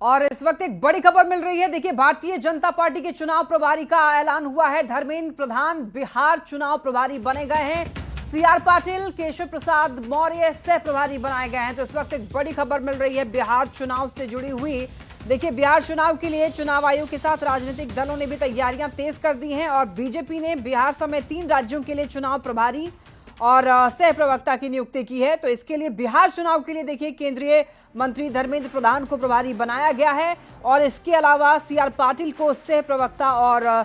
और इस वक्त एक बड़ी खबर मिल रही है। देखिए, भारतीय जनता पार्टी के चुनाव प्रभारी का ऐलान हुआ है। धर्मेंद्र प्रधान बिहार चुनाव प्रभारी बने गए हैं। सीआर पाटिल, केशव प्रसाद मौर्य सह प्रभारी बनाए गए हैं। तो इस वक्त एक बड़ी खबर मिल रही है बिहार चुनाव से जुड़ी हुई। देखिए, बिहार चुनाव के लिए चुनाव आयोग के साथ राजनीतिक दलों ने भी तैयारियां तेज कर दी हैं और बीजेपी ने बिहार समेत 3 राज्यों के लिए चुनाव प्रभारी और सह प्रवक्ता की नियुक्ति की है। तो इसके लिए बिहार चुनाव के लिए देखिए, केंद्रीय मंत्री धर्मेंद्र प्रधान को प्रभारी बनाया गया है और इसके अलावा सीआर पाटिल को सह प्रवक्ता और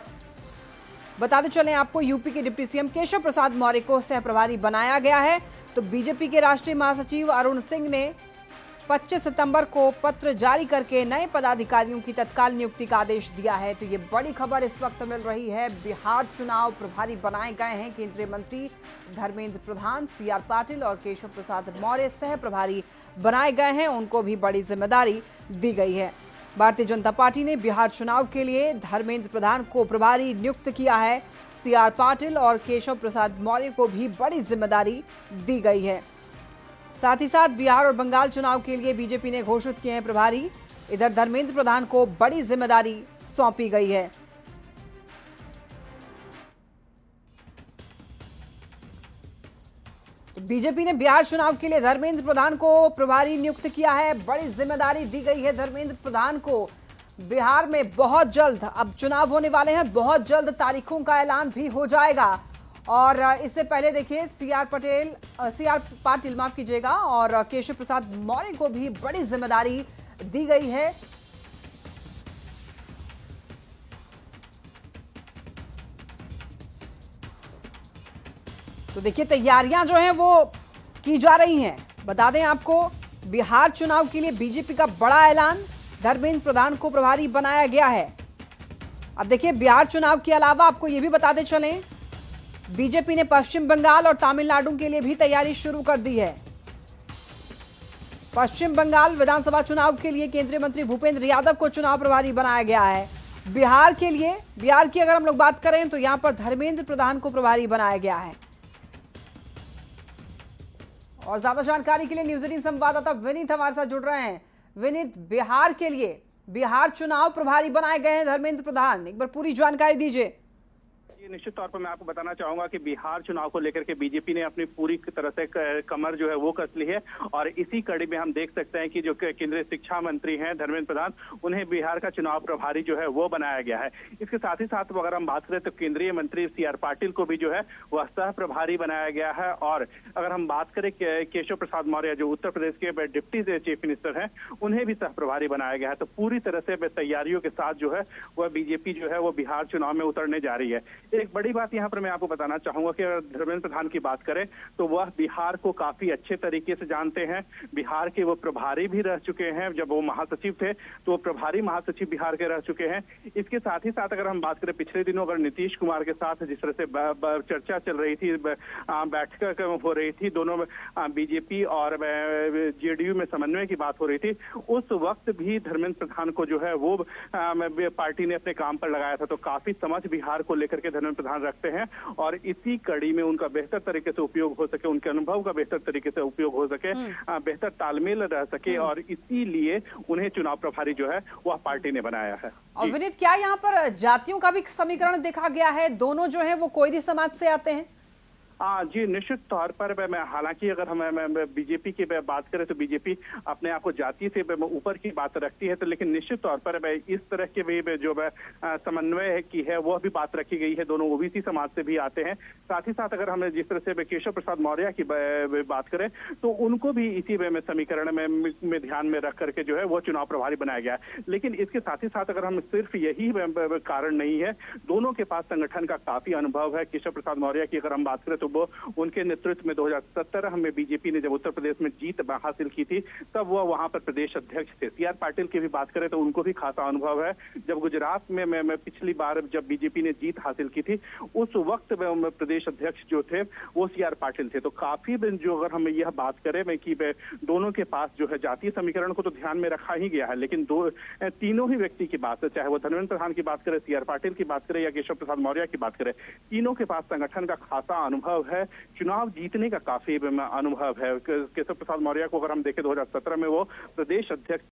बताते चलें आपको यूपी के डिप्टी सीएम केशव प्रसाद मौर्य को सह प्रभारी बनाया गया है। तो बीजेपी के राष्ट्रीय महासचिव अरुण सिंह ने 25 सितंबर को पत्र जारी करके नए पदाधिकारियों की तत्काल नियुक्ति का आदेश दिया है। तो ये बड़ी खबर इस वक्त मिल रही है। बिहार चुनाव प्रभारी बनाए गए हैं केंद्रीय मंत्री धर्मेंद्र प्रधान, सीआर पाटिल और केशव प्रसाद मौर्य सह प्रभारी बनाए गए हैं। उनको भी बड़ी जिम्मेदारी दी गई है। भारतीय जनता पार्टी ने बिहार चुनाव के लिए धर्मेंद्र प्रधान को प्रभारी नियुक्त किया है। सीआर पाटिल और केशव प्रसाद मौर्य को भी बड़ी जिम्मेदारी दी गई है। साथ ही साथ बिहार और बंगाल चुनाव के लिए बीजेपी ने घोषित किए हैं प्रभारी। इधर धर्मेंद्र प्रधान को बड़ी जिम्मेदारी सौंपी गई है। तो बीजेपी ने बिहार चुनाव के लिए धर्मेंद्र प्रधान को प्रभारी नियुक्त किया है। बड़ी जिम्मेदारी दी गई है धर्मेंद्र प्रधान को। बिहार में बहुत जल्द अब चुनाव होने वाले हैं, बहुत जल्द तारीखों का ऐलान भी हो जाएगा। और इससे पहले देखिए, सीआर पाटिल माफ कीजिएगा और केशव प्रसाद मौर्य को भी बड़ी जिम्मेदारी दी गई है। तो देखिए, तैयारियां जो हैं वो की जा रही हैं। बता दें आपको, बिहार चुनाव के लिए बीजेपी का बड़ा ऐलान, धर्मेंद्र प्रधान को प्रभारी बनाया गया है। अब देखिए, बिहार चुनाव के अलावा आपको यह भी बताते चलें, बीजेपी ने पश्चिम बंगाल और तमिलनाडु के लिए भी तैयारी शुरू कर दी है। पश्चिम बंगाल विधानसभा चुनाव के लिए केंद्रीय मंत्री भूपेंद्र यादव को चुनाव प्रभारी बनाया गया है। बिहार की अगर हम लोग बात करें तो यहां पर धर्मेंद्र प्रधान को प्रभारी बनाया गया है। और ज्यादा जानकारी के लिए न्यूज 18 संवाददाता विनीत हमारे साथ जुड़ रहे हैं। विनीत, बिहार के लिए बिहार चुनाव प्रभारी बनाए गए हैं धर्मेंद्र प्रधान, एक बार पूरी जानकारी दीजिए। निश्चित तौर पर मैं आपको बताना चाहूंगा कि बिहार चुनाव को लेकर के बीजेपी ने अपनी पूरी तरह से कमर जो है वो कस ली है और इसी कड़ी में हम देख सकते हैं कि जो केंद्रीय शिक्षा मंत्री हैं धर्मेंद्र प्रधान, उन्हें बिहार का चुनाव प्रभारी जो है वो बनाया गया है। इसके साथ ही साथ अगर हम बात करें तो केंद्रीय मंत्री सीआर पाटिल को भी जो है वह सह प्रभारी बनाया गया है। और अगर हम बात करें केशव प्रसाद मौर्य जो उत्तर प्रदेश के डिप्टी चीफ मिनिस्टर हैं, उन्हें भी सह प्रभारी बनाया गया है। तो पूरी तरह से तैयारियों के साथ जो है वह बीजेपी जो है वो बिहार चुनाव में उतरने जा रही है। एक बड़ी बात यहां पर मैं आपको बताना चाहूंगा कि अगर धर्मेंद्र प्रधान की बात करें तो वह बिहार को काफी अच्छे तरीके से जानते हैं। बिहार के वो प्रभारी भी रह चुके हैं। जब वो महासचिव थे तो वो प्रभारी महासचिव बिहार के रह चुके हैं। इसके साथ ही साथ अगर हम बात करें, पिछले दिनों अगर नीतीश कुमार के साथ जिस तरह से चर्चा चल रही थी, बैठक हो रही थी, दोनों बीजेपी और जेडीयू में समन्वय की बात हो रही थी, उस वक्त भी धर्मेंद्र प्रधान को जो है वो पार्टी ने अपने काम पर लगाया था। तो काफी समझ बिहार को लेकर के धर्मेंद्र प्रधान रखते हैं और इसी कड़ी में उनका बेहतर तरीके से उपयोग हो सके, उनके अनुभव का बेहतर तरीके से उपयोग हो सके, बेहतर तालमेल रह सके और इसीलिए उन्हें चुनाव प्रभारी जो है वह पार्टी ने बनाया है। और विनीत, क्या यहाँ पर जातियों का भी समीकरण देखा गया है? दोनों जो है वो कोयरी समाज से आते हैं। जी, निश्चित तौर पर मैं हालांकि अगर हम बीजेपी की बात करें तो बीजेपी अपने आप को जाति से ऊपर की बात रखती है, तो लेकिन निश्चित तौर पर इस तरह के भी जो समन्वय की है वह भी बात रखी गई है। दोनों ओबीसी समाज से भी आते हैं। साथ ही साथ अगर हम जिस तरह से केशव प्रसाद मौर्य की बात करें तो उनको भी इसी समीकरण में ध्यान में रख करके जो है वो चुनाव प्रभारी बनाया गया है। लेकिन इसके साथ ही साथ अगर हम सिर्फ यही कारण नहीं है, दोनों के पास संगठन का काफी अनुभव है। केशव प्रसाद मौर्य की अगर हम बात करें तो वो उनके नेतृत्व में 2017 में बीजेपी ने जब उत्तर प्रदेश में जीत हासिल की थी तब वह वहां पर प्रदेश अध्यक्ष थे। सीआर पाटिल की भी बात करें तो उनको भी खासा अनुभव है। जब गुजरात में पिछली बार जब बीजेपी ने जीत हासिल की थी उस वक्त प्रदेश अध्यक्ष जो थे वो सीआर पाटिल थे। तो काफी जो अगर हम यह बात करें कि दोनों के पास जो है जातीय समीकरण को तो ध्यान में रखा ही गया है, लेकिन तीनों ही व्यक्ति की बात, चाहे वो धर्मेंद्र प्रधान की बात करें, सीआर पाटिल की बात करें या केशव प्रसाद मौर्य की बात करें, तीनों के पास संगठन का खासा अनुभव है, चुनाव जीतने का काफी अनुभव है। केशव प्रसाद मौर्य को अगर हम देखें 2017 में वो प्रदेश अध्यक्ष